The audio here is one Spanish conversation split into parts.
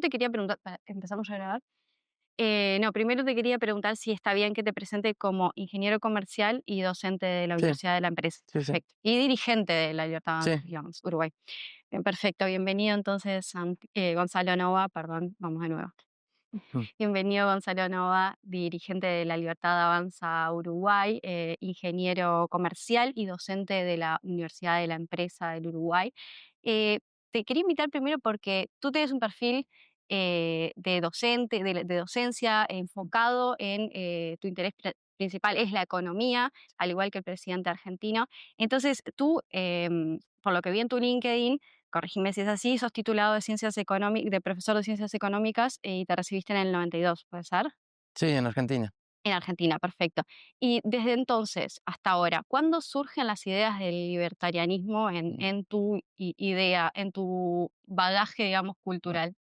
te quería preguntar, ¿empezamos a grabar? No, primero te quería preguntar si está bien que te presente como ingeniero comercial y docente de la Sí, Universidad de la Empresa. sí, sí, Perfecto. Y dirigente de La Libertad sí. Avanza, digamos, Uruguay. Bien, perfecto. Bienvenido entonces, Gonzalo Nova, perdón, vamos de nuevo. Mm. Bienvenido Gonzalo Nova, dirigente de La Libertad Avanza Uruguay, ingeniero comercial y docente de la Universidad de la Empresa del Uruguay. Eh, Te quería invitar primero porque tú tienes un perfil de docente, de docencia enfocado en tu interés principal es la economía, al igual que el presidente argentino. Entonces, tú, por lo que vi en tu LinkedIn, corregime si es así, sos titulado de ciencias económicas, de profesor de ciencias económicas y te recibiste en el 92, ¿puede ser? Sí, en Argentina. En Argentina, perfecto. Y desde entonces hasta ahora, ¿cuándo surgen las ideas del libertarianismo en tu idea, en tu bagaje, digamos, cultural?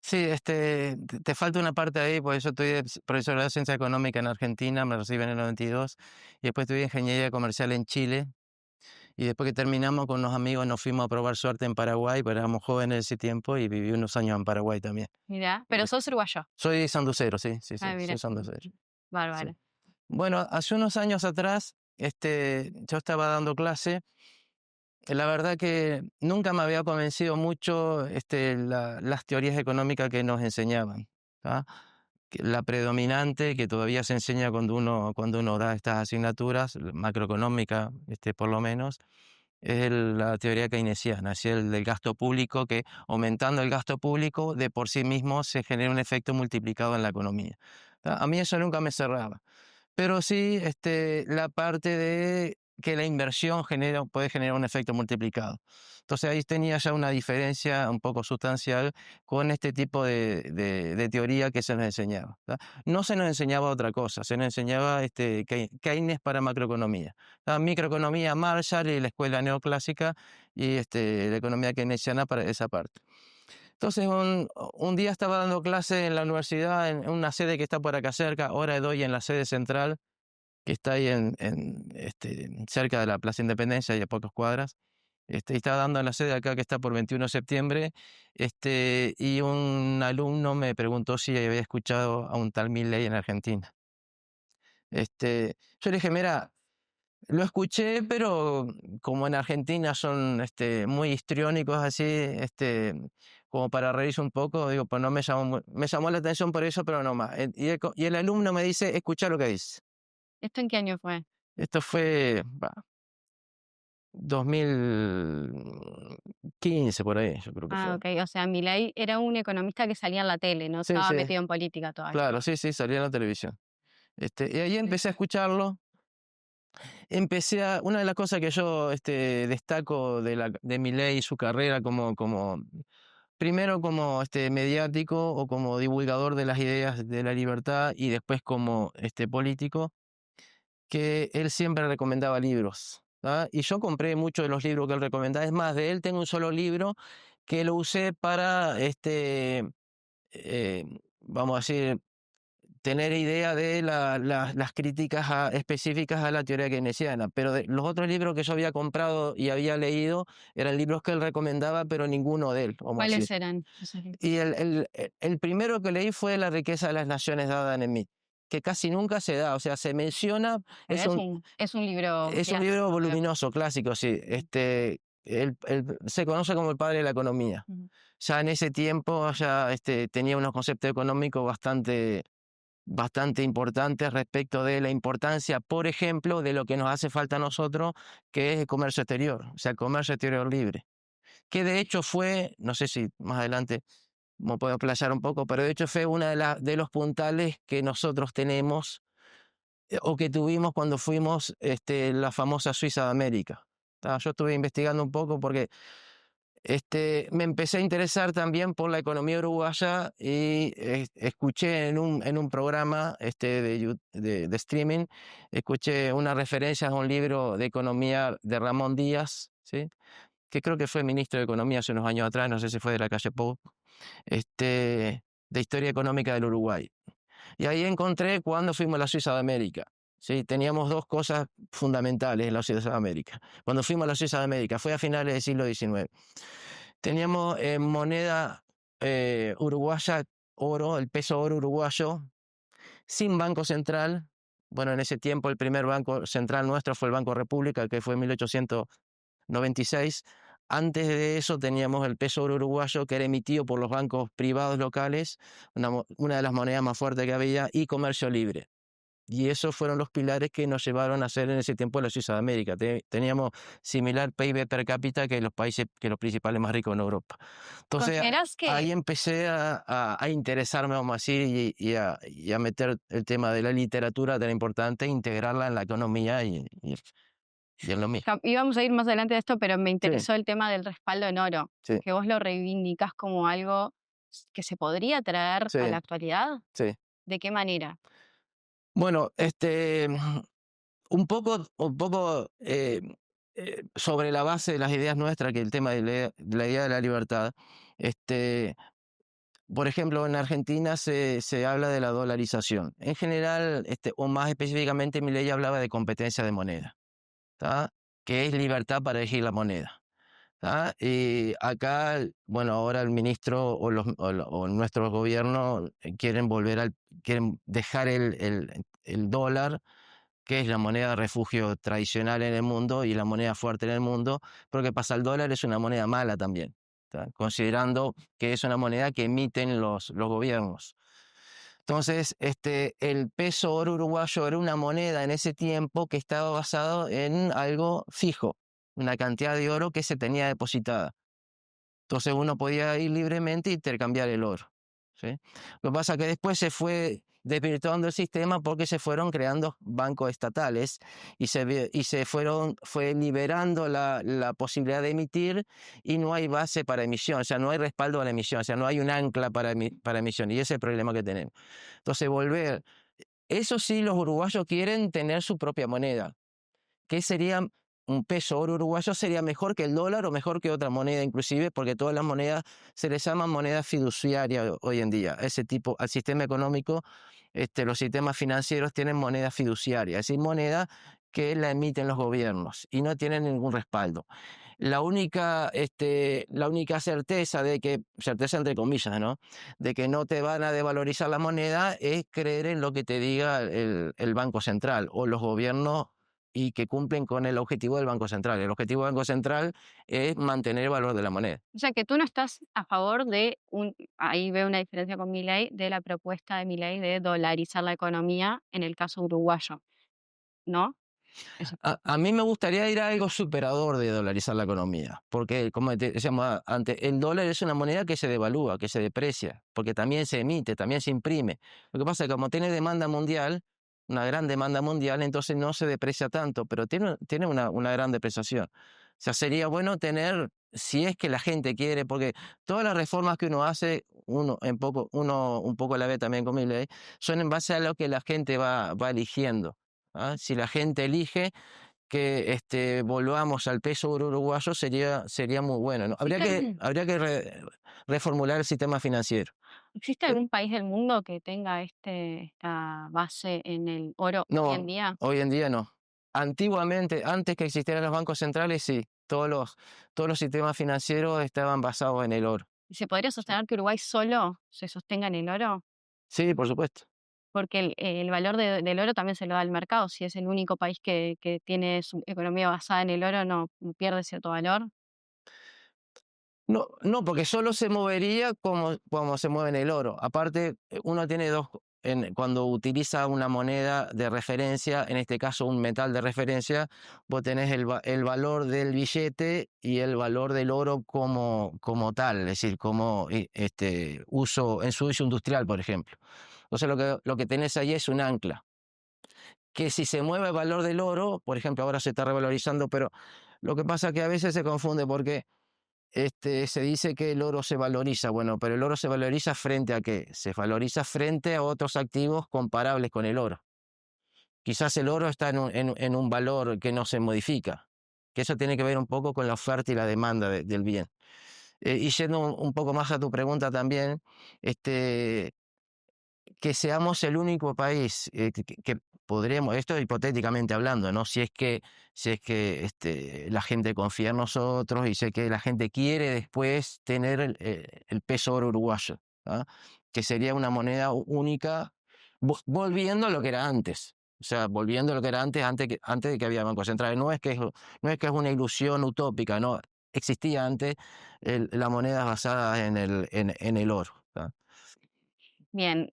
Sí, te falta una parte ahí, porque yo estudié profesor de ciencia económica en Argentina, me recibí en el 92, y después estudié ingeniería comercial en Chile, y después que terminamos con unos amigos nos fuimos a probar suerte en Paraguay, pero éramos jóvenes ese tiempo y viví unos años en Paraguay también. Mira, pero Es- sos uruguayo. Soy sanducero, sí, sí, sí, Ah, soy mira, sanducero. Sí. bárbaro. Bueno, hace unos años atrás, yo estaba dando clase. La verdad que nunca me había convencido mucho las teorías económicas que nos enseñaban, ¿tá? La predominante, que todavía se enseña cuando uno da estas asignaturas, la macroeconómica, por lo menos, es la teoría keynesiana, es el del gasto público, que aumentando el gasto público de por sí mismo se genera un efecto multiplicado en la economía, ¿tá? A mí eso nunca me cerraba. Pero sí, la parte de que la inversión puede generar un efecto multiplicado. Entonces ahí tenía ya una diferencia un poco sustancial con este tipo de teoría que se nos enseñaba, ¿tá? No se nos enseñaba otra cosa, se nos enseñaba Keynes para macroeconomía, ¿tá? Microeconomía Marshall y la escuela neoclásica y la economía keynesiana para esa parte. Entonces, un día estaba dando clase en la universidad, en una sede que está por acá cerca, ahora doy en la sede central, que está ahí cerca de la Plaza Independencia y a pocas cuadras. Y estaba dando en la sede acá que está por 21 de septiembre, y un alumno me preguntó si había escuchado a un tal Milei en Argentina. Yo le dije, mira, lo escuché, pero como en Argentina son muy histriónicos así, como para reírse un poco, digo, pues no me llamó la atención por eso, pero no más. Y el alumno me dice, escucha lo que dice. ¿Esto en qué año fue? Esto fue 2015 por ahí, yo creo que Ah, fue. ok. O sea, Milei era un economista que salía en la tele, no Sí, estaba sí, metido en política todavía. claro, sí, sí, salía en la televisión. Y ahí empecé a escucharlo. Una de las cosas que yo destaco de Milei y su carrera primero como mediático o como divulgador de las ideas de la libertad y después como político, que él siempre recomendaba libros, ¿tá? Y yo compré muchos de los libros que él recomendaba. Es más, de él tengo un solo libro que lo usé para, eh, vamos a decir, tener idea de las críticas específicas a la teoría keynesiana. Pero los otros libros que yo había comprado y había leído eran libros que él recomendaba, pero ninguno de él, vamos a decir. ¿Cuáles eran esos libros? Y el primero que leí fue La riqueza de las naciones dada en mí, que casi nunca se da, o sea, se menciona, Pero es un libro es un libro clásico, digamos. voluminoso, clásico, sí. Se conoce como el padre de la economía. Ujú. Ya en ese tiempo ya tenía unos conceptos económicos bastante importantes respecto de la importancia, por ejemplo, de lo que nos hace falta a nosotros, que es el comercio exterior, o sea, el comercio exterior libre. Que de hecho fue, no sé si más adelante me puedo explayar un poco, pero de hecho fue uno de los puntales que nosotros tenemos o que tuvimos cuando fuimos la famosa Suiza de América. Yo estuve investigando un poco porque me empecé a interesar también por la economía uruguaya y escuché en un programa de streaming, escuché una referencia a un libro de economía de Ramón Díaz, ¿sí? Que creo que fue ministro de Economía hace unos años atrás, no sé si fue de la calle Pou, de Historia Económica del Uruguay. Y ahí encontré cuando fuimos a la Suiza de América. Sí, teníamos dos cosas fundamentales en la Suiza de América. Cuando fuimos a la Suiza de América, fue a finales del siglo XIX. Teníamos moneda uruguaya, oro, el peso oro uruguayo, sin banco central. Bueno, en ese tiempo el primer banco central nuestro fue el Banco República, que fue en 1896. Antes de eso teníamos el peso oro uruguayo, que era emitido por los bancos privados locales, una de las monedas más fuertes que había, y comercio libre. Y esos fueron los pilares que nos llevaron a ser en ese tiempo la Suiza de América. Teníamos similar PIB per cápita que los países, que los principales más ricos en Europa. Entonces ¿Consideras que ahí empecé a interesarme, vamos a decir, y a meter el tema de la literatura tan importante, integrarla en la economía y en lo mío. íbamos a ir más adelante de esto, pero me Sí, interesó el tema del respaldo en oro, sí, que vos lo reivindicás como algo que se podría traer a la sí, actualidad? sí. ¿De qué manera? Bueno, un poco sobre la base de las ideas nuestras, que el tema de la idea de la libertad. este, Por ejemplo, en Argentina se habla de la dolarización. En general, o más específicamente, Milei hablaba de competencia de moneda, ¿tá? Que es libertad para elegir la moneda, ¿tá? Y acá, bueno, ahora el ministro o nuestro gobierno quieren dejar el dólar, que es la moneda de refugio tradicional en el mundo y la moneda fuerte en el mundo, pero ¿qué pasa? El dólar es una moneda mala también, ¿tá? Considerando que es una moneda que emiten los gobiernos. Entonces, el peso oro uruguayo era una moneda en ese tiempo que estaba basado en algo fijo, una cantidad de oro que se tenía depositada. Entonces uno podía ir libremente e intercambiar el oro, ¿sí? Lo que pasa es que después se fue desvirtuando el sistema porque se fueron creando bancos estatales y fue liberando la posibilidad de emitir, y no hay base para emisión, o sea, no hay respaldo a la emisión, o sea, no hay un ancla para emisión, y ese es el problema que tenemos. Entonces, eso sí, los uruguayos quieren tener su propia moneda. ¿Qué sería un peso oro uruguayo? Sería mejor que el dólar o mejor que otra moneda, inclusive, porque todas las monedas se les llaman moneda fiduciaria hoy en día. Ese tipo, al sistema económico, los sistemas financieros tienen moneda fiduciaria, es decir, moneda que la emiten los gobiernos y no tienen ningún respaldo. La única certeza certeza entre comillas, ¿no? De que no te van a devalorizar la moneda es creer en lo que te diga el Banco Central o los gobiernos, y que cumplen con el objetivo del Banco Central. El objetivo del Banco Central es mantener el valor de la moneda. O sea, que tú no estás a favor ahí veo una diferencia con Milei, de la propuesta de Milei de dolarizar la economía en el caso uruguayo, ¿no? Eso. A mí me gustaría ir a algo superador de dolarizar la economía, porque, como decíamos antes, el dólar es una moneda que se devalúa, que se deprecia, porque también se emite, también se imprime. Lo que pasa es que como tiene demanda mundial, una gran demanda mundial, entonces no se deprecia tanto, pero tiene una gran depreciación. O sea, sería bueno tener, si es que la gente quiere, porque todas las reformas que uno hace, uno un poco la ve también con mi ley, son en base a lo que la gente va eligiendo. ¿Ah? Si la gente elige que volvamos al peso oro uruguayo, sería muy bueno, ¿no? Habría que, ¿Existe, habría que reformular el sistema financiero. existe algún país del mundo que tenga esta base en el oro hoy en No, día? hoy en día no. Antiguamente, antes que existieran los bancos centrales, sí, todos los sistemas financieros estaban basados en el oro. ¿Y se podría sostener que Uruguay solo se sostenga en el oro? Sí, por supuesto. Porque el valor del oro también se lo da al mercado. Si es el único país que tiene su economía basada en el oro, no pierde cierto valor. No, no, porque solo se movería como se mueve en el oro. Aparte, uno tiene cuando utiliza una moneda de referencia, en este caso un metal de referencia, vos tenés el valor del billete y el valor del oro como tal, es decir, como en su uso industrial, por ejemplo. Entonces lo que tenés ahí es un ancla, que si se mueve el valor del oro, por ejemplo, ahora se está revalorizando, pero lo que pasa es que a veces se confunde porque se dice que el oro se valoriza. Bueno, pero el oro se valoriza ¿frente a qué? Se valoriza frente a otros activos comparables con el oro. Quizás el oro está en un valor que no se modifica, que eso tiene que ver un poco con la oferta y la demanda del bien. Y yendo un poco más a tu pregunta también, que seamos el único país, podremos, esto hipotéticamente hablando, ¿no? Si es que la gente confía en nosotros y sé que la gente quiere después tener el peso oro uruguayo, ¿ah? Que sería una moneda única, volviendo a lo que era antes. O sea, volviendo a lo que era antes de que había Banco Central. No es que es una ilusión utópica, no. Existía antes la moneda basada en el oro. ¿Ah? Bien,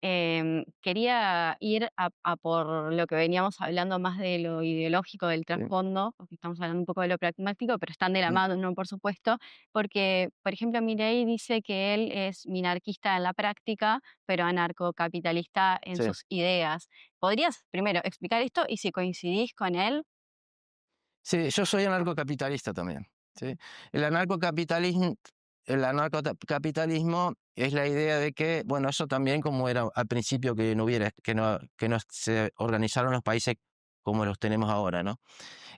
quería ir a por lo que veníamos hablando más de lo ideológico del Sí. trasfondo, porque estamos hablando un poco de lo pragmático, pero están de la Mm, mano, ¿no? Por supuesto, porque, por ejemplo, Milei dice que él es minarquista en la práctica, pero anarcocapitalista en sí. sus ideas. ¿Podrías primero explicar esto y si coincidís con él? Sí, yo soy anarcocapitalista también, ¿sí? El anarcocapitalismo, el anarcocapitalismo es la idea de que, bueno, eso también como era al principio que no se organizaron los países como los tenemos ahora, ¿no?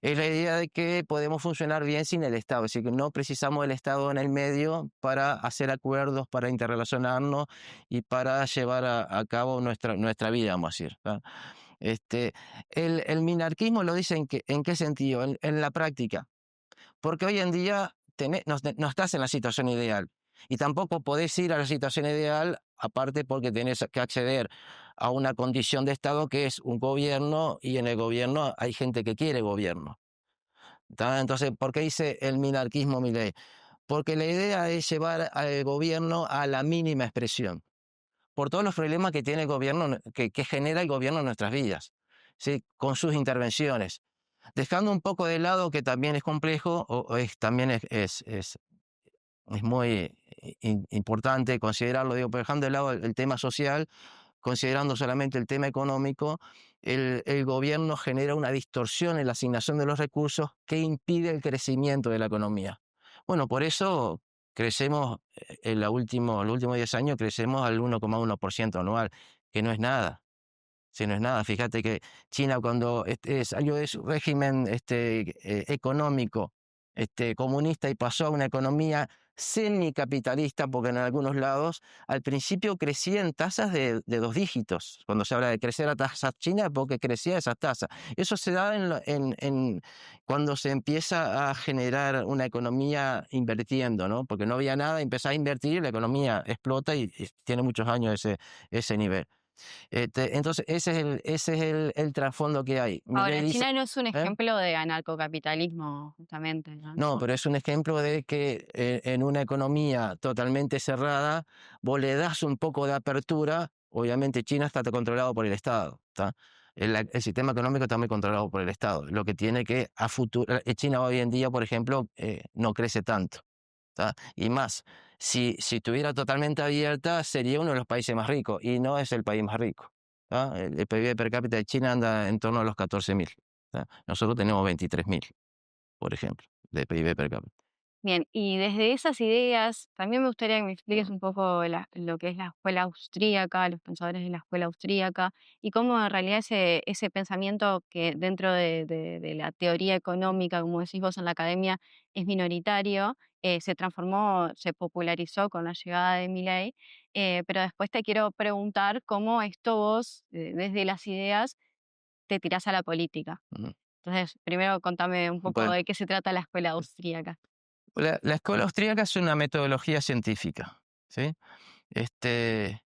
Es la idea de que podemos funcionar bien sin el Estado, es decir, que no precisamos el Estado en el medio para hacer acuerdos, para interrelacionarnos y para llevar a cabo nuestra vida, vamos a decir, ¿tá? Este, el minarquismo lo dice en qué sentido, en la práctica, porque hoy en día no estás en la situación ideal y tampoco podés ir a la situación ideal aparte porque tenés que acceder a una condición de Estado que es un gobierno y en el gobierno hay gente que quiere gobierno. ¿Tá? Entonces, ¿por qué dice el minarquismo Milei? Porque la idea es llevar al gobierno a la mínima expresión por todos los problemas que tiene el gobierno, que genera el gobierno en nuestras vidas, ¿sí? Con sus intervenciones. Dejando un poco de lado que también es complejo, también es muy importante considerarlo, digo, pero dejando de lado el tema social, considerando solamente el tema económico, el gobierno genera una distorsión en la asignación de los recursos que impide el crecimiento de la economía. Bueno, por eso crecemos, los últimos 10 años crecemos al 1,1% anual, que no es nada. Si no es nada, fíjate que China cuando salió de su régimen económico comunista y pasó a una economía semicapitalista, porque en algunos lados al principio crecía en tasas de 2 dígitos. Cuando se habla de crecer a tasas chinas, porque crecía esas tasas. Eso se da cuando se empieza a generar una economía invirtiendo, ¿no? Porque no había nada, empezó a invertir y la economía explota y tiene muchos años ese nivel. Entonces, ese es el trasfondo que hay. Milei Ahora, dice, China no es un ¿eh? ejemplo de anarcocapitalismo, justamente, ¿no? No, pero es un ejemplo de que en una economía totalmente cerrada, vos le das un poco de apertura. Obviamente China está controlado por el Estado, ¿tá? El sistema económico está muy controlado por el Estado. Lo que tiene que a futuro, China hoy en día, por ejemplo, no crece tanto. ¿Tá? Y más, si estuviera totalmente abierta, sería uno de los países más ricos, y no es el país más rico. ¿Tá? El PIB per cápita de China anda en torno a los 14.000. ¿Tá? Nosotros tenemos 23.000, por ejemplo, de PIB per cápita. Bien, y desde esas ideas, también me gustaría que me expliques un poco lo que es la escuela austríaca, los pensadores de la escuela austríaca, y cómo en realidad ese pensamiento que dentro de la teoría económica, como decís vos en la academia, es minoritario, se transformó, se popularizó con la llegada de Milei, pero después te quiero preguntar cómo esto vos, desde las ideas, te tirás a la política. Ujú. Entonces, primero contame un poco Bueno, de qué se trata la escuela austríaca. la escuela austríaca es una metodología científica, ¿sí? Este,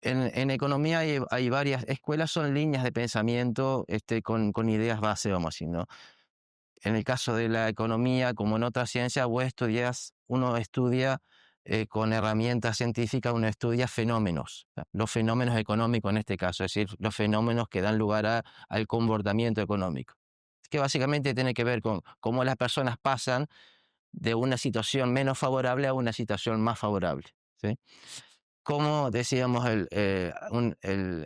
en economía hay varias escuelas, son líneas de pensamiento con ideas base, vamos a decir, ¿no? En el caso de la economía, como en otras ciencias, uno estudia con herramientas científicas, uno estudia fenómenos, ¿tá? Los fenómenos económicos en este caso, es decir, los fenómenos que dan lugar al comportamiento económico, que básicamente tiene que ver con cómo las personas pasan de una situación menos favorable a una situación más favorable, ¿sí? Como decíamos,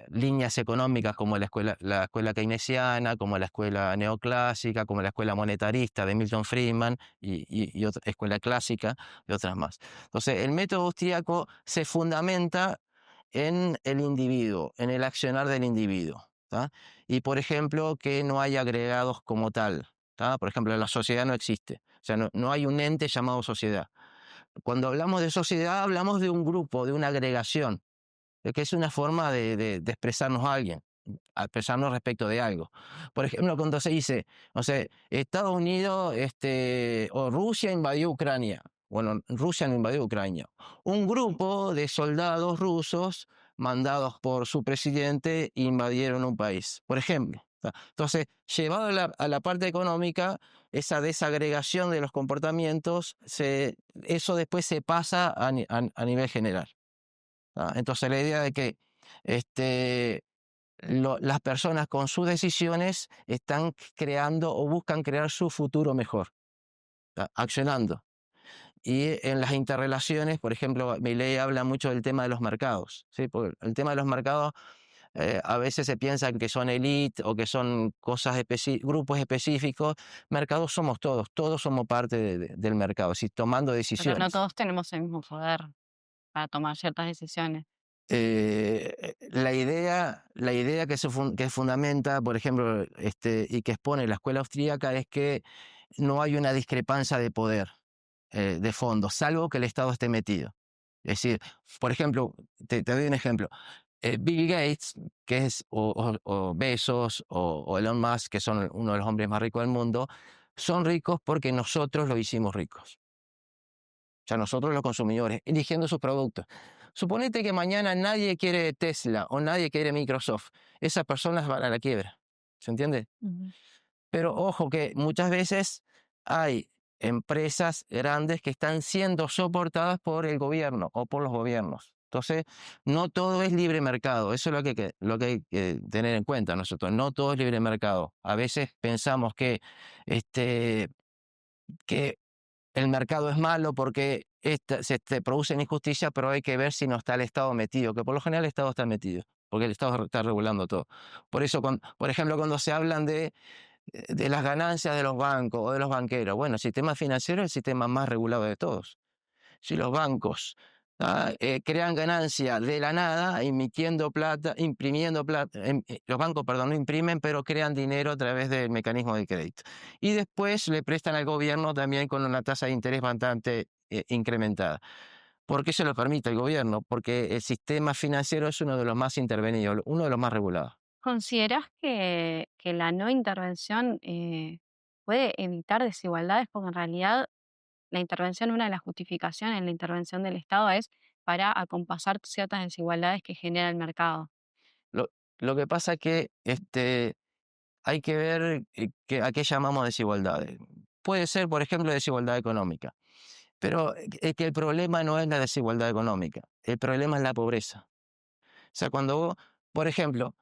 líneas económicas como la escuela keynesiana, como la escuela neoclásica, como la escuela monetarista de Milton Friedman y otra escuela clásica y otras más. Entonces, el método austríaco se fundamenta en el individuo, en el accionar del individuo, ¿tá? Y, por ejemplo, que no hay agregados como tal, ¿tá? Por ejemplo, la sociedad no existe, o sea, no hay un ente llamado sociedad. Cuando hablamos de sociedad, hablamos de un grupo, de una agregación, que es una forma de expresarnos a alguien. expresarnos respecto de algo. Por ejemplo, cuando se dice, no sé, Estados Unidos o Rusia invadió Ucrania. Bueno, Rusia no invadió Ucrania. Un grupo de soldados rusos mandados por su presidente invadieron un país, por ejemplo. Entonces, llevado a la parte económica, esa desagregación de los comportamientos, eso después se pasa a nivel general. Entonces, la idea de que las personas con sus decisiones están creando o buscan crear su futuro mejor, accionando. Y en las interrelaciones, por ejemplo, Milei habla mucho del tema de los mercados, ¿sí? Porque el tema de los mercados a veces se piensa que son élite o que son grupos específicos. Mercados somos todos somos parte del mercado, ¿sí? Tomando Pero no decisiones. todos tenemos el mismo poder para tomar ciertas decisiones. La idea que fundamenta, por ejemplo, y que expone la escuela austríaca es que no hay una discrepancia de poder de fondo, salvo que el Estado esté metido. Es decir, por ejemplo, te doy un ejemplo. Bill Gates, que es, o Bezos, o Elon Musk, que son uno de los hombres más ricos del mundo, son ricos porque nosotros los hicimos ricos. O sea, nosotros los consumidores, eligiendo sus productos. Suponete que mañana nadie quiere Tesla o nadie quiere Microsoft. Esas personas van a la quiebra. ¿Se entiende? Ujú. Pero ojo que muchas veces hay empresas grandes que están siendo soportadas por el gobierno o por los gobiernos. Entonces, no todo es libre mercado. Eso es lo que hay que tener en cuenta nosotros. No todo es libre mercado. A veces pensamos que el mercado es malo porque se producen injusticias, pero hay que ver si no está el Estado metido, que por lo general el Estado está metido, porque el Estado está regulando todo. Por eso, por ejemplo, cuando se hablan de las ganancias de los bancos o de los banqueros, bueno, el sistema financiero es el sistema más regulado de todos. Si los bancos crean ganancia de la nada, emitiendo plata, imprimiendo plata, los bancos, perdón, no imprimen, pero crean dinero a través del mecanismo de crédito. Y después le prestan al gobierno también con una tasa de interés bastante incrementada. ¿Por qué se lo permite el gobierno? Porque el sistema financiero es uno de los más intervenidos, uno de los más regulados. ¿Consideras que la no intervención puede evitar desigualdades? Porque en realidad la intervención, una de las justificaciones en la intervención del Estado es para acompasar ciertas desigualdades que genera el mercado. Lo, lo que pasa es que hay que ver a qué llamamos desigualdades. Puede ser, por ejemplo, desigualdad económica, pero es que el problema no es la desigualdad económica, el problema es la pobreza. O sea, cuando vos, por ejemplo,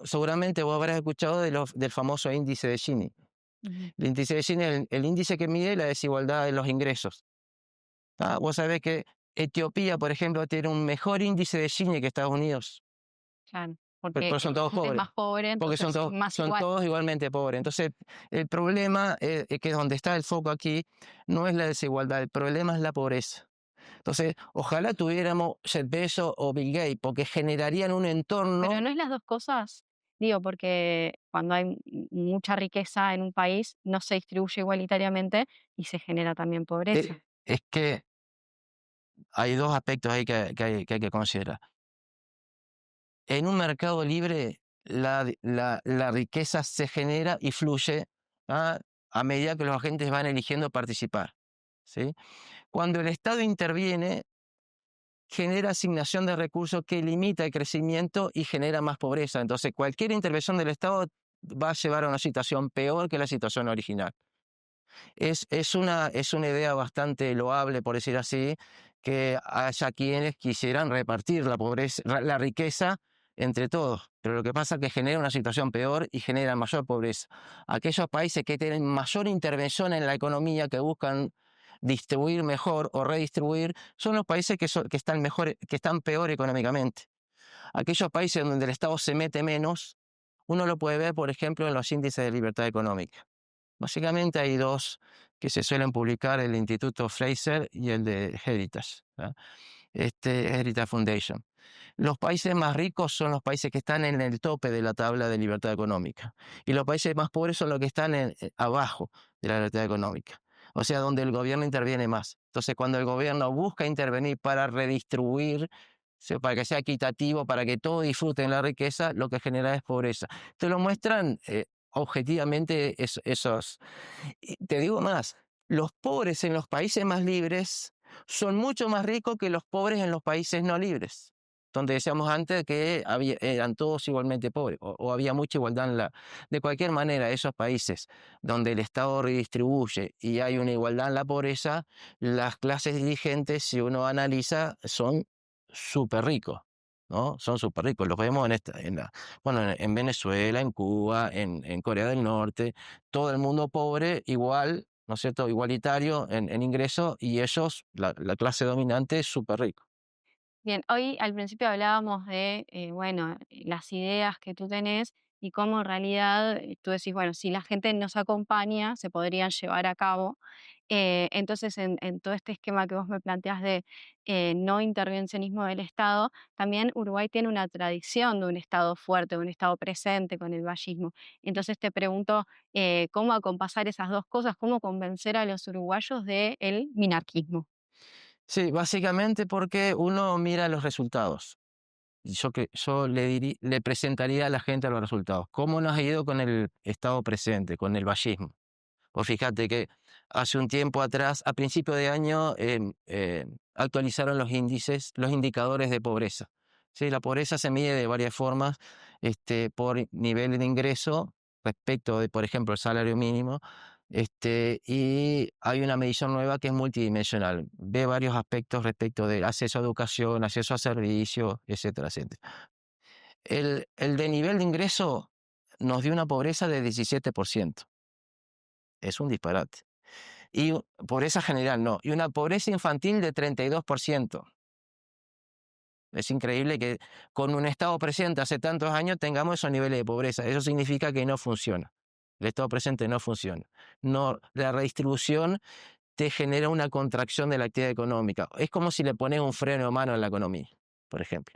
seguramente vos habrás escuchado del famoso índice de Gini. Ujú. El índice de Gini es el índice que mide la desigualdad de los ingresos. Vos sabés que Etiopía, por ejemplo, tiene un mejor índice de Gini que Estados Unidos, Claro, pero, porque pero son todos es pobres. más pobre, Porque son entonces todos, más son igual. todos igualmente pobres. Entonces, el problema es que donde está el foco aquí no es la desigualdad, el problema es la pobreza. Entonces, ojalá tuviéramos Jeff Bezos o Bill Gates, porque generarían un Pero entorno. no es las dos cosas, digo, porque cuando hay mucha riqueza en un país, no se distribuye igualitariamente y se genera también pobreza. Es que hay dos aspectos ahí que hay que considerar. En un mercado libre, la riqueza se genera y fluye ¿ah? A medida que los agentes van eligiendo participar. ¿Sí? Cuando el Estado interviene, genera asignación de recursos que limita el crecimiento y genera más pobreza. Entonces, cualquier intervención del Estado va a llevar a una situación peor que la situación original. Es una idea bastante loable, por decir así, que haya quienes quisieran repartir la riqueza entre todos, pero lo que pasa es que genera una situación peor y genera mayor pobreza. Aquellos países que tienen mayor intervención en la economía, que buscan distribuir mejor o redistribuir, son los países que están mejor, que están peor económicamente. Aquellos países donde el Estado se mete menos, uno lo puede ver, por ejemplo, en los índices de libertad económica. Básicamente hay dos que se suelen publicar, el Instituto Fraser y el de Heritage, Heritage Foundation. Los países más ricos son los países que están en el tope de la tabla de libertad económica, y los países más pobres son los que están abajo de la libertad económica, o sea, donde el gobierno interviene más. Entonces, cuando el gobierno busca intervenir para redistribuir, ¿sí? Para que sea equitativo, para que todos disfruten la riqueza, lo que genera es pobreza. Te lo muestran objetivamente esos. Y te digo más, los pobres en los países más libres son mucho más ricos que los pobres en los países no libres, donde decíamos antes que eran todos igualmente pobres, o había mucha igualdad en la. De cualquier manera, esos países donde el Estado redistribuye y hay una igualdad en la pobreza, las clases dirigentes, si uno analiza, son súper ricos. ¿No? Son súper ricos, los vemos bueno, en Venezuela, en Cuba, en Corea del Norte, todo el mundo pobre igual, ¿no es cierto?, igualitario en ingreso, y ellos, la clase dominante, es súper rico. Bien, hoy al principio hablábamos de, bueno, las ideas que tú tenés y cómo en realidad tú decís, bueno, si la gente nos acompaña, se podrían llevar a cabo. Entonces, en todo este esquema que vos me planteas de no intervencionismo del Estado, también Uruguay tiene una tradición de un Estado fuerte, de un Estado presente con el vallismo. Entonces te pregunto, ¿cómo acompasar esas dos cosas? ¿Cómo convencer a los uruguayos del minarquismo? Sí, básicamente porque uno mira los resultados. Yo le presentaría a la gente los resultados. ¿Cómo nos ha ido con el Estado presente, con el vallismo? Pues fíjate que hace un tiempo atrás, a principio de año, actualizaron los índices, los indicadores de pobreza. Sí, la pobreza se mide de varias formas, por nivel de ingreso respecto de, por ejemplo, el salario mínimo, y hay una medición nueva que es multidimensional. Ve varios aspectos respecto del acceso a educación, acceso a servicios, etcétera, etcétera. El de nivel de ingreso nos dio una pobreza de 17%. Es un disparate. Y pobreza general no, y una pobreza infantil de 32%. Es increíble que con un Estado presente hace tantos años tengamos esos niveles de pobreza. Eso significa que no funciona. El Estado presente no funciona. No, la redistribución te genera una contracción de la actividad económica. Es como si le pones un freno de mano a la economía, por ejemplo.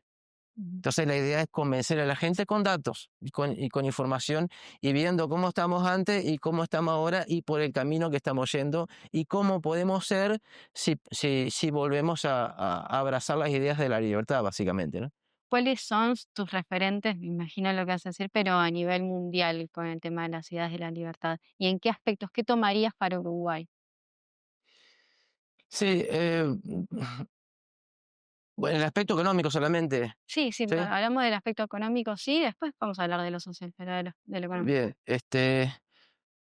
Entonces la idea es convencer a la gente con datos y con información, y viendo cómo estamos antes y cómo estamos ahora y por el camino que estamos yendo y cómo podemos ser si volvemos a abrazar las ideas de la libertad, básicamente, ¿no? ¿Cuáles son tus referentes? Me imagino lo que vas a decir, pero a nivel mundial con el tema de las ciudades de la libertad. ¿Y en qué aspectos? ¿Qué tomarías para Uruguay? Sí, bueno, el aspecto económico solamente, Sí, sí, ¿sí? hablamos del aspecto económico, sí, después vamos a hablar de lo social, pero de lo económico. Bien,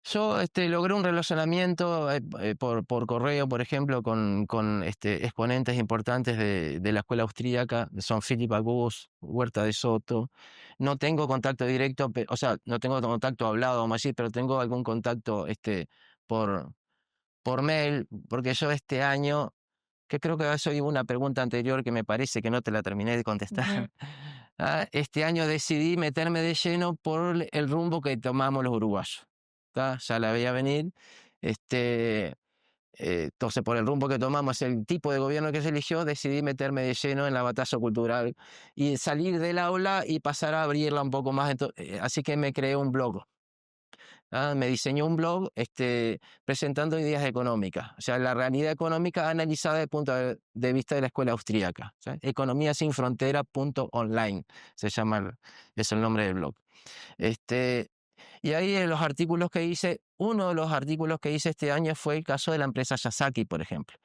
yo logré un relacionamiento por correo, por ejemplo, con exponentes importantes de la escuela austríaca, son Philipp Agus, Huerta de Soto. No tengo contacto directo, o sea, no tengo contacto hablado, vamos a decir, pero tengo algún contacto por, por mail, porque yo este año, que creo que eso iba una pregunta anterior que me parece que no te la terminé de Ujú. contestar. Este año decidí meterme de lleno por el rumbo que tomamos los uruguayos. ¿Tá? Ya la veía venir. Este, entonces, por el rumbo que tomamos, el tipo de gobierno que se eligió, decidí meterme de lleno en la batalla cultural y salir del aula y pasar a abrirla un poco más. Así que me creé un blog. Me diseñó un blog presentando ideas económicas, o sea, la realidad económica analizada desde el punto de vista de la escuela austríaca. ¿Sí? Economiasinfrontera.online se llama, es el nombre del blog. Y ahí en los artículos que hice, uno de los artículos que hice este año fue el caso de la empresa Yasaki, por ejemplo.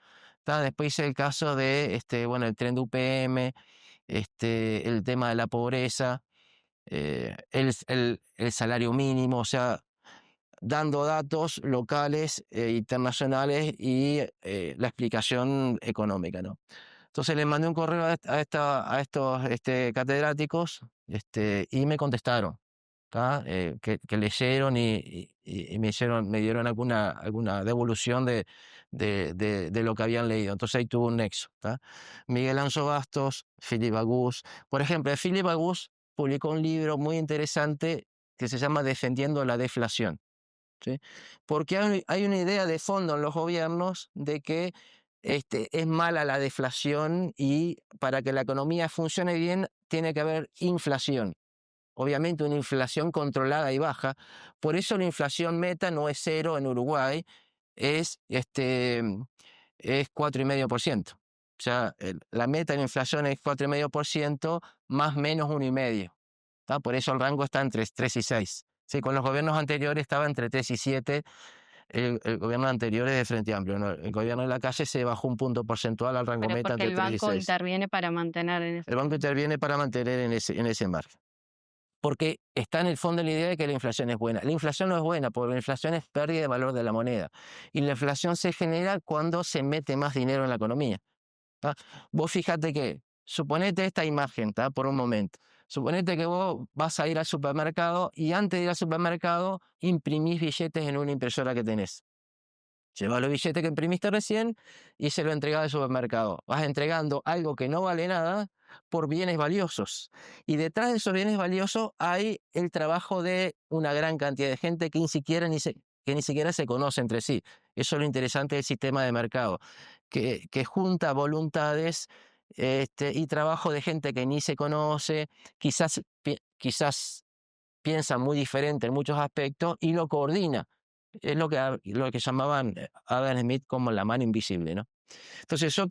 Después hice el caso de bueno, el tren de UPM, el tema de la pobreza, el salario mínimo, o sea, dando datos locales e internacionales y la explicación económica, ¿no? Entonces le mandé un correo a estos catedráticos y me contestaron. Que leyeron y me dieron alguna devolución de lo que habían leído. Entonces ahí tuvo un nexo. Miguel Anso Bastos, Philipp Agus. Por ejemplo, Philipp Agus publicó un libro muy interesante que se llama Defendiendo la deflación. ¿Sí? Porque hay una idea de fondo en los gobiernos de que es mala la deflación y para que la economía funcione bien tiene que haber inflación. Obviamente una inflación controlada y baja. Por eso la inflación meta no es cero en Uruguay, es 4,5%. O sea, la meta de la inflación es 4,5% más menos 1,5%. Por eso el rango está entre 3 y 6. Sí, con los gobiernos anteriores estaba entre 3 y 7. El gobierno anterior es de Frente Amplio, ¿no? El gobierno de la Calle se bajó un punto porcentual al rango Pero meta porque entre el 3 y banco 6. interviene para mantener en ese El banco rango. interviene para mantener en ese margen. Porque está en el fondo la idea de que la inflación es buena. La inflación no es buena, porque la inflación es pérdida de valor de la moneda. Y la inflación se genera cuando se mete más dinero en la economía. ¿Tá? Vos fíjate que, suponete esta imagen, ¿tá? Por un momento. Suponete que vos vas a ir al supermercado y antes de ir al supermercado imprimís billetes en una impresora que tenés. Llevas los billetes que imprimiste recién y se lo entregás al supermercado. Vas entregando algo que no vale nada por bienes valiosos. Y detrás de esos bienes valiosos hay el trabajo de una gran cantidad de gente que ni siquiera se conoce entre sí. Eso es lo interesante del sistema de mercado, que junta voluntades y trabajo de gente que ni se conoce, quizás piensa muy diferente en muchos aspectos y lo coordina. Es lo que llamaban Adam Smith como la mano invisible, ¿no? Entonces yo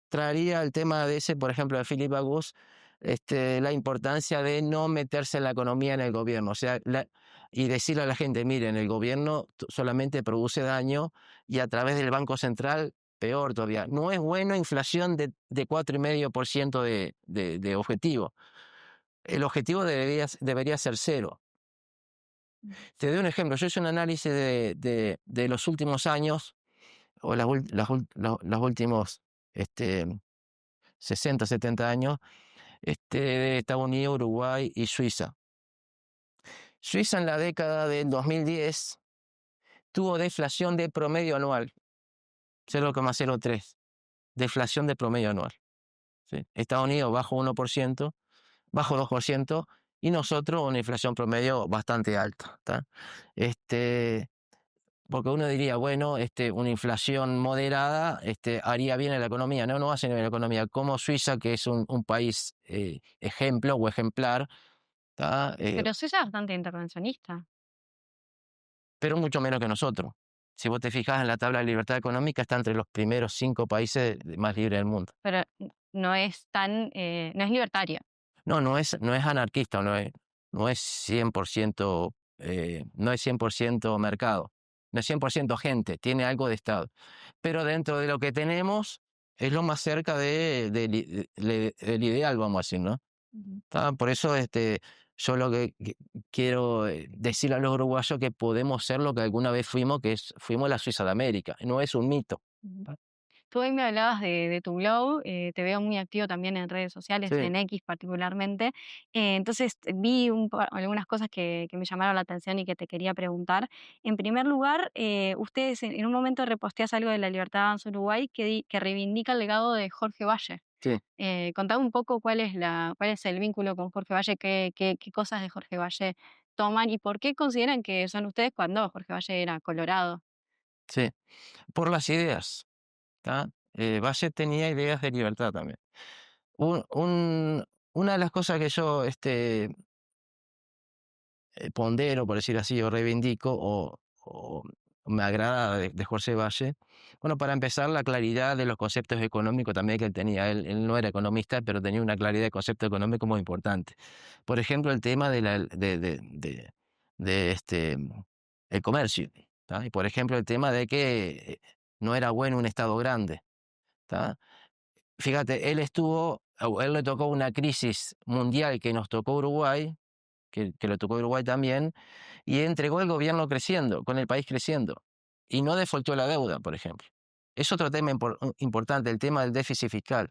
traería el tema de ese, por ejemplo, de Philip Agoos, la importancia de no meterse en la economía en el gobierno, o sea, y decirle a la gente, miren, el gobierno solamente produce daño y a través del Banco Central, peor todavía. No es bueno inflación de 4,5% de objetivo. El objetivo debería ser cero. Te doy un ejemplo. Yo hice un análisis de los últimos años, o los últimos 60, 70 años, de Estados Unidos, Uruguay y Suiza. Suiza en la década del 2010 tuvo deflación de promedio anual, 0,03, deflación de promedio anual. ¿Sí? Estados Unidos bajo 1%, bajo 2%, y nosotros una inflación promedio bastante alta. ¿Tá? Porque uno diría, bueno, una inflación moderada haría bien a la economía. No, no hace bien a la economía. Como Suiza, que es un país ejemplo o ejemplar, ¿tá? Pero Suiza es bastante intervencionista. Pero mucho menos que nosotros. Si vos te fijas en la tabla de libertad económica, está entre los primeros 5 países más libres del mundo. Pero no es tan, no es libertaria. No, no es anarquista, no es 100%, no es 100% mercado, no es 100% gente, tiene algo de Estado. Pero dentro de lo que tenemos es lo más cerca del ideal, vamos a decir, ¿no? Ujú, Por eso yo lo que quiero decirle a los uruguayos que podemos ser lo que alguna vez fuimos, fuimos la Suiza de América, no es un mito. ujú. Tú hoy me hablabas de tu blog, te veo muy activo también en redes sociales, Sí, en X particularmente. Entonces vi algunas cosas que me llamaron la atención y que te quería preguntar. En primer lugar, ustedes en un momento reposteas algo de la Libertad Avanza Uruguay que reivindica el legado de Jorge Valle. sí, Contame un poco cuál es el vínculo con Jorge Valle, qué cosas de Jorge Valle toman y por qué consideran que son ustedes cuando Jorge Valle era colorado. sí. Por las ideas. ¿Tá? Valle tenía ideas de libertad también. Un- un- una de las cosas que yo pondero, por decir así, o reivindico, o me agrada de José Valle, bueno, para empezar, la claridad de los conceptos económicos también que él tenía. Él no era economista, pero tenía una claridad de concepto económico muy importante. Por ejemplo, el tema de el comercio. ¿Tá? Y por ejemplo, el tema de que no era bueno un Estado grande. ¿Tá? Fíjate, él le tocó una crisis mundial que nos tocó Uruguay, que le tocó Uruguay también, y entregó el gobierno creciendo, con el país creciendo, y no defaultó la deuda, por ejemplo. Es otro tema importante, el tema del déficit fiscal.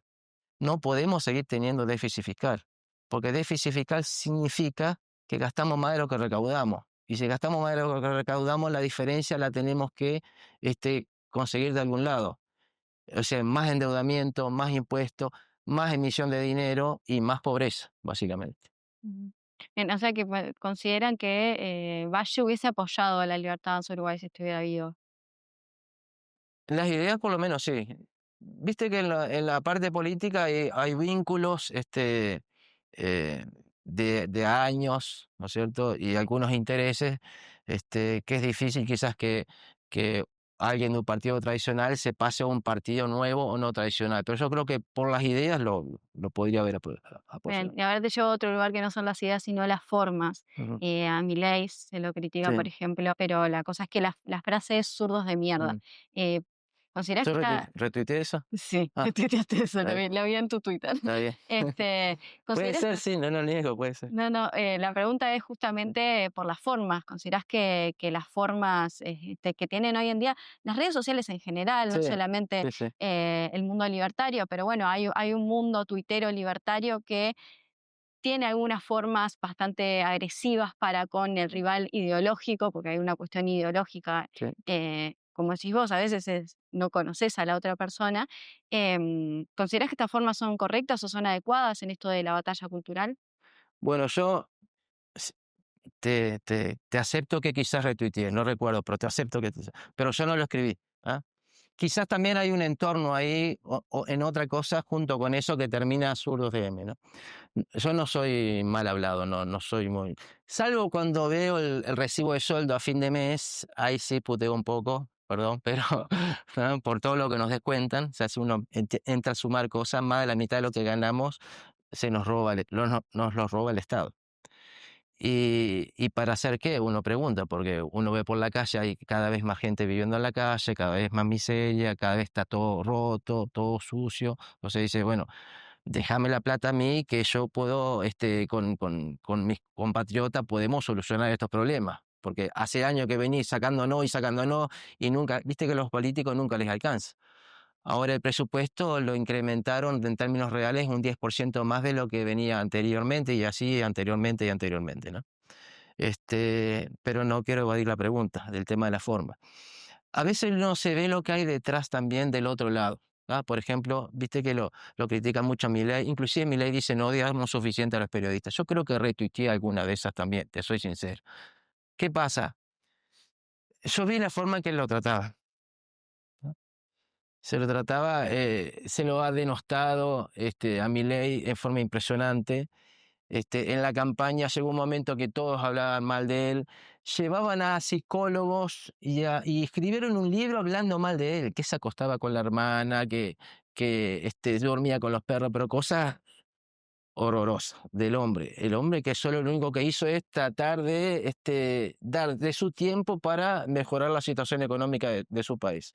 No podemos seguir teniendo déficit fiscal, porque déficit fiscal significa que gastamos más de lo que recaudamos. Y si gastamos más de lo que recaudamos, la diferencia la tenemos que conseguir de algún lado. O sea, más endeudamiento, más impuestos, más emisión de dinero y más pobreza, básicamente. Ujú. Bien, o sea que consideran que Valle hubiese apoyado a la Libertad Avanza Uruguay si estuviera vivo. Las ideas por lo menos sí. Viste que en la parte política hay vínculos eh, de años, ¿no es cierto? Y algunos intereses que es difícil quizás que alguien de un partido tradicional se pase a un partido nuevo o no tradicional. Pero yo creo que por las ideas lo podría haber Bien, apoyado. y a ver, te llevo a otro lugar que no son las ideas, sino las formas. Ujú. A Milei se lo critica, por Sí. ejemplo, pero la cosa es que la frase es zurdos de mierda. Mm. Eh, ¿Considerás ¿Yo que está? retuiteé eso? Sí, Ah, tuiteaste eso, está bien, lo vi en tu Twitter. está bien. Este, Puede ¿considerás? ser, sí, no lo niego, puede ser. No, no, la pregunta es justamente por las formas. ¿Considerás que las formas que tienen hoy en día las redes sociales en general, no Sí, solamente sí, sí, el mundo libertario, pero bueno, hay un mundo tuitero libertario que tiene algunas formas bastante agresivas para con el rival ideológico, porque hay una cuestión ideológica, sí. como decís vos, a veces no conoces a la otra persona. ¿Considerás que estas formas son correctas o son adecuadas en esto de la batalla cultural? Bueno, yo s te acepto que quizás retuiteé, no recuerdo, pero te acepto que pero yo no lo escribí, ¿ah? Quizás también hay un entorno ahí o en otra cosa junto con eso que termina zurdos de M, ¿no? Yo no soy mal hablado, no soy muy salvo cuando veo el recibo de sueldo a fin de mes, ahí sí puteo un poco, perdón, pero ¿no? Por todo lo que nos descuentan, o sea, si uno entra a sumar cosas, más de la mitad de lo que ganamos se nos roba nos lo roba el Estado. ¿Y para hacer qué? Uno pregunta, porque uno ve por la calle, hay cada vez más gente viviendo en la calle, cada vez más miseria, cada vez está todo roto, todo sucio. Entonces dice, bueno, déjame la plata a mí que yo puedo, con mis compatriotas podemos solucionar estos problemas. Porque hace años que venís sacando no y sacando no y nunca, viste que a los políticos nunca les alcanza. Ahora el presupuesto lo incrementaron en términos reales un 10% más de lo que venía anteriormente y así anteriormente y anteriormente, ¿no? Pero no quiero evadir la pregunta del tema de la forma. A veces no se ve lo que hay detrás también del otro lado. ¿Ah? Por ejemplo, viste que lo critican mucho a Milei, inclusive Milei dice no odiamos suficiente a los periodistas. Yo creo que retuiteé alguna de esas también, te soy sincero. ¿Qué pasa? Yo vi la forma en que él lo trataba. ¿No? Se lo trataba, se lo ha denostado a Milei en forma impresionante. En la campaña llegó un momento que todos hablaban mal de él, llevaban a psicólogos y escribieron un libro hablando mal de él, que se acostaba con la hermana, que dormía con los perros, pero cosas horrorosas del hombre. El hombre que solo lo único que hizo es tratar de dar de su tiempo para mejorar la situación económica de su país.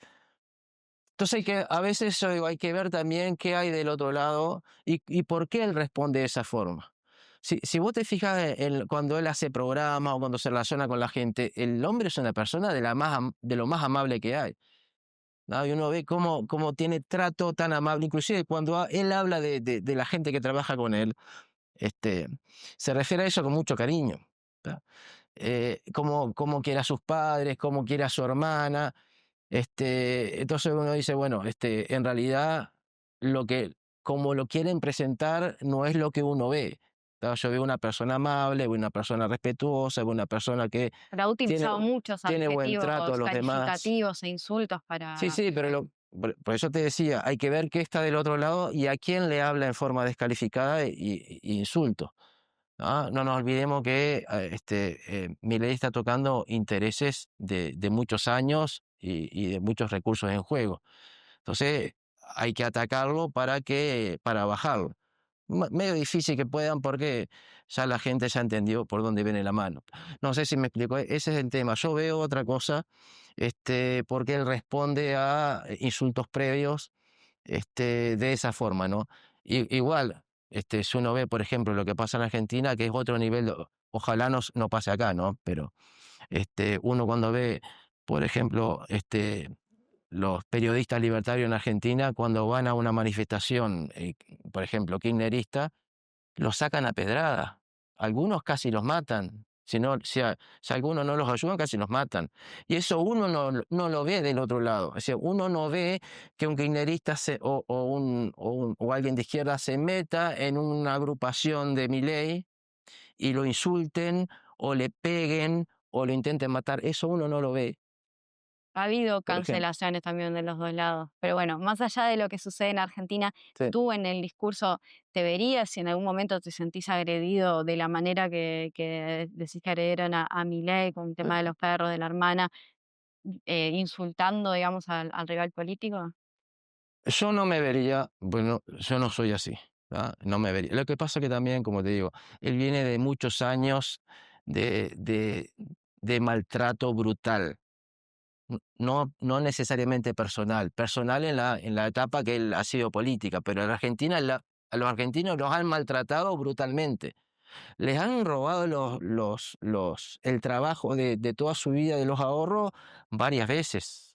Entonces a veces yo digo, hay que ver también qué hay del otro lado y por qué él responde de esa forma. Si vos te fijas cuando él hace programa o cuando se relaciona con la gente, el hombre es una persona de lo más amable que hay, ¿no? Y uno ve cómo tiene trato tan amable, inclusive cuando él habla de la gente que trabaja con él, este, se refiere a eso con mucho cariño, ¿tá? Cómo quiere a sus padres, cómo quiere a su hermana, entonces uno dice, bueno, en realidad lo que, como lo quieren presentar, no es lo que uno ve. ¿No? Yo veo una persona amable, veo una persona respetuosa, veo una persona que Pero ha tiene, utilizado muchos tiene buen trato a adjetivos los demás. calificativos e insultos Sí, para... sí, pero por eso te decía, hay que ver qué está del otro lado y a quién le habla en forma descalificada y insulto. No nos olvidemos que Milei está tocando intereses de muchos años y de muchos recursos en juego. Entonces, hay que atacarlo para bajarlo. Medio difícil que puedan porque ya la gente ya entendió por dónde viene la mano. No sé si me explico, ese es el tema. Yo veo otra cosa, porque él responde a insultos previos, de esa forma, ¿no? Igual, si uno ve, por ejemplo, lo que pasa en Argentina, que es otro nivel, ojalá no pase acá, ¿no? Pero uno cuando ve, por ejemplo, los periodistas libertarios en Argentina, cuando van a una manifestación, por ejemplo, kirchnerista, los sacan a pedrada. Algunos casi los matan. Si algunos no los ayudan, casi los matan. Y eso uno no lo ve del otro lado. O sea, uno no ve que un kirchnerista o alguien de izquierda se meta en una agrupación de Milei y lo insulten o le peguen o lo intenten matar. Eso uno no lo ve, Ha habido por ejemplo. cancelaciones también de los dos lados. Pero bueno, más allá de lo que sucede en Argentina, Sí. tú en el discurso te verías si en algún momento te sentís agredido de la manera que decís que agredieron a Milei con el tema de los perros, de la hermana. insultando, digamos, al rival político? Yo no me vería, bueno, yo no soy así, ¿ah? No me vería. Lo que pasa que también, como te digo, él viene de muchos años de, de, de maltrato brutal. No, no necesariamente personal, personal en la etapa que él ha sido política, pero en Argentina a los argentinos los han maltratado brutalmente. Les han robado el trabajo de toda su vida, de los ahorros, varias veces.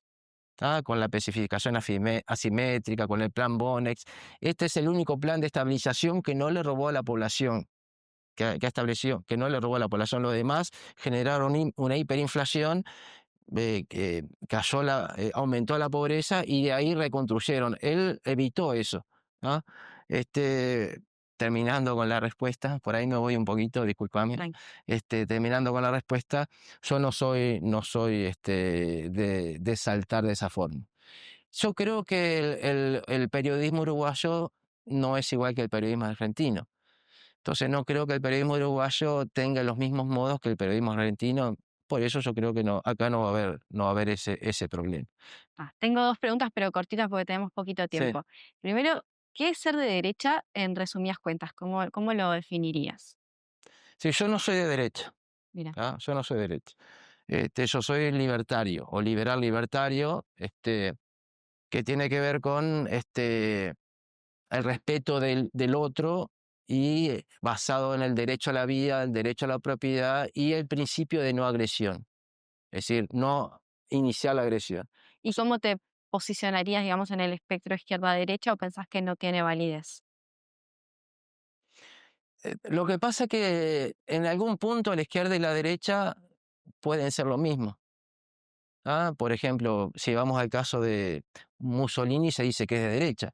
¿Tá? Con la especificación asimétrica, con el plan Bonex. Este es el único plan de estabilización que no le robó a la población, que estableció, que no le robó a la población. Los demás generaron una hiperinflación, que aumentó la pobreza y de ahí reconstruyeron. Él evitó eso, ¿no? Este, terminando con la respuesta, por ahí me voy un poquito, discúlpame. Tranqui. Terminando con la respuesta, yo no soy de saltar de esa forma. Yo creo que el periodismo uruguayo no es igual que el periodismo argentino. Entonces no creo que el periodismo uruguayo tenga los mismos modos que el periodismo argentino. Por eso yo creo que no, acá no va a haber ese problema. Tengo 2 preguntas, pero cortitas porque tenemos poquito Sí. tiempo. Primero, ¿qué es ser de derecha en resumidas cuentas? ¿Cómo lo definirías? Sí, yo no soy de derecha, Mira. ¿ah? Yo no soy de derecha. Yo soy libertario o liberal libertario, que tiene que ver con el respeto del otro y basado en el derecho a la vida, el derecho a la propiedad y el principio de no agresión. Es decir, no iniciar la agresión. ¿Y cómo te posicionarías, digamos, en el espectro izquierda-derecha o pensás que no tiene validez? Lo que pasa es que en algún punto la izquierda y la derecha pueden ser lo mismo. ¿Ah? Por ejemplo, si vamos al caso de Mussolini, se dice que es de derecha,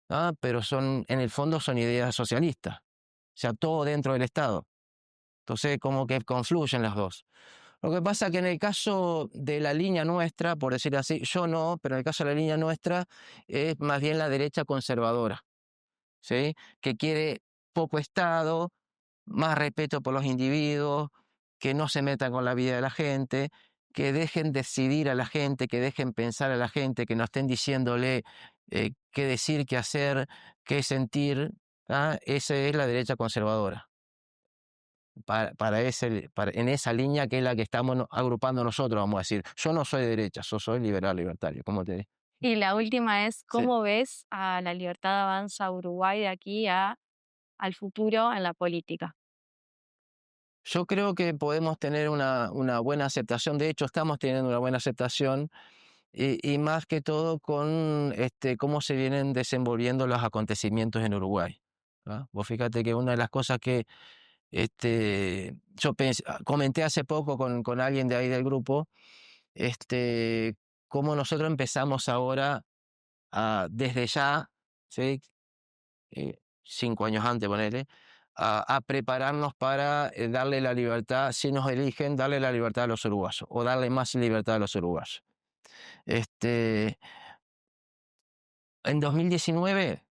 ¿ah? Pero en el fondo son ideas socialistas, o sea, todo dentro del Estado. Entonces, como que confluyen las dos. Lo que pasa es que en el caso de la línea nuestra, por decir así, yo no, pero en el caso de la línea nuestra es más bien la derecha conservadora, ¿sí? Que quiere poco Estado, más respeto por los individuos, que no se metan con la vida de la gente, que dejen decidir a la gente, que dejen pensar a la gente, que no estén diciéndole qué decir, qué hacer, qué sentir. ¿Ah? Esa es la derecha conservadora. En esa línea que es la que estamos agrupando nosotros, vamos a decir. Yo no soy de derecha, yo soy liberal libertario, como te dije. Y la última es, Sí. ¿cómo ves a la Libertad Avanza Uruguay de aquí al futuro en la política? Yo creo que podemos tener una buena aceptación, de hecho estamos teniendo una buena aceptación, y más que todo con cómo se vienen desenvolviendo los acontecimientos en Uruguay. ¿Ah? Vos fíjate que una de las cosas que comenté hace poco con alguien de ahí del grupo, cómo nosotros empezamos ahora desde ya, ¿sí? 5 años antes, ponele, a prepararnos para darle la libertad, si nos eligen, darle la libertad a los uruguayos o darle más libertad a los uruguayos. Este, en 2019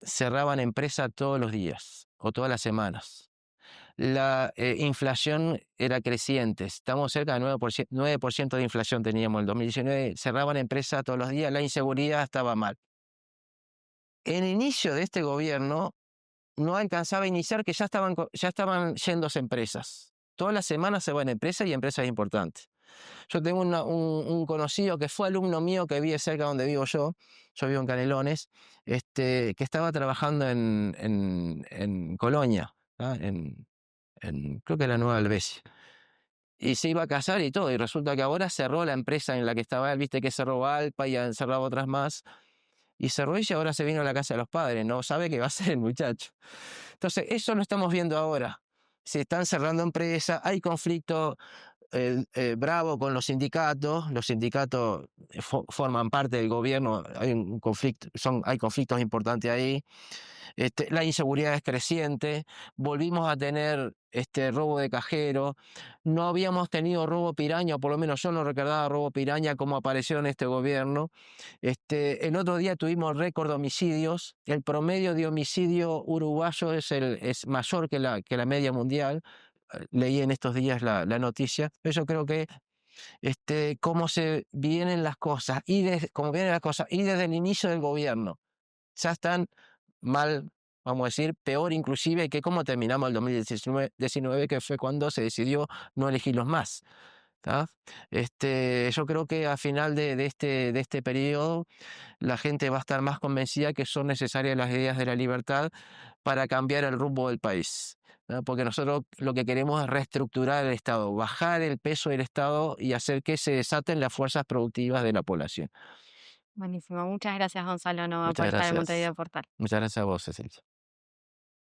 cerraban empresas todos los días o todas las semanas. La inflación era creciente, estamos cerca del 9%, 9% de inflación teníamos en el 2019, cerraban empresas todos los días, la inseguridad estaba mal. En el inicio de este gobierno no alcanzaba a iniciar que ya estaban yéndose empresas. Todas las semanas se van empresas y empresas importantes. Yo tengo un conocido que fue alumno mío que vive cerca donde vivo yo vivo en Canelones, que estaba trabajando en Colonia, ¿ah? Creo que era Nueva Albesia. Y se iba a casar y todo, y resulta que ahora cerró la empresa en la que estaba él, viste que cerró Alpa y han cerrado otras más, y cerró y ahora se vino a la casa de los padres, no sabe qué va a hacer el muchacho. Entonces, eso lo estamos viendo ahora. Se están cerrando empresas, hay conflicto bravo con los sindicatos forman parte del gobierno, hay un conflicto, hay conflictos importantes ahí. La inseguridad es creciente, volvimos a tener robo de cajero, no habíamos tenido robo piraña, o por lo menos yo no recordaba robo piraña como apareció en este gobierno. El otro día tuvimos récord de homicidios, el promedio de homicidio uruguayo es mayor que la media mundial. Leí en estos días la noticia, pero yo creo que cómo se vienen las cosas y cómo vienen las cosas y desde el inicio del gobierno ya están mal, vamos a decir, peor inclusive que cómo terminamos el 2019, que fue cuando se decidió no elegirlos más. ¿Tá? Yo creo que al final de este periodo la gente va a estar más convencida que son necesarias las ideas de la libertad para cambiar el rumbo del país. ¿No? Porque nosotros lo que queremos es reestructurar el Estado, bajar el peso del Estado y hacer que se desaten las fuerzas productivas de la población. Buenísimo. Muchas gracias, Gonzalo Nova, por Muchas estar en gracias. Montevideo Portal. Muchas gracias a vos, Cecilia.